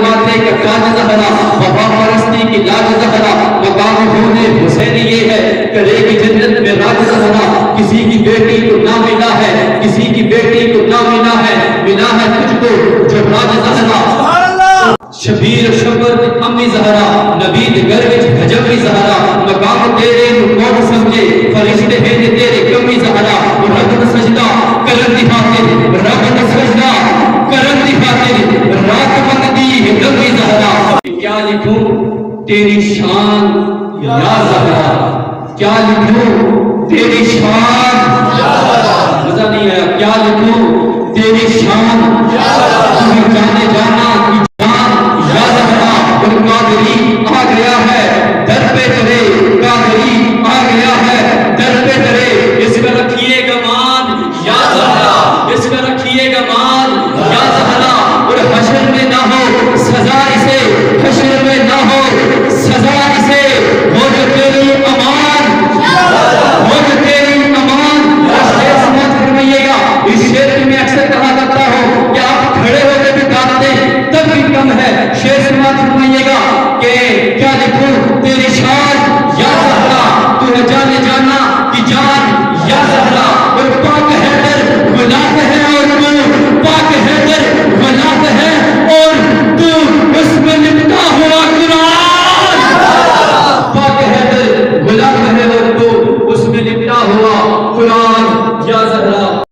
ماتھے کا تاج زہرا، وفا پرستی کی لاج زہرا، مقام ہونے حسین یہ ہے، کرے گی جنت میں راج زہرا، کسی کی بیٹی کو نہ ملا ہے، کسی کی بیٹی کو نہ ملا ہے، ملا ہے تجھ کو جو راج زہرا، شبیر شبر امی زہرا، نبید گروچ حجبی زہرا، مقام تیرے نو کون سمجھے، فرشتے ہیں جو تیرے کمی زہرا، رب نے سجدہ کرن دی خاطر، رب نے سجدہ کرن دی خاطر، رات بند دی ہے کمی زہرا، کیا لکھوں تیری شان یا زہرا، کیا لکھوں تیری شان یا زہرا، مزہ نہیں آیا، کیا لکھوں تیری شان یا زہرا،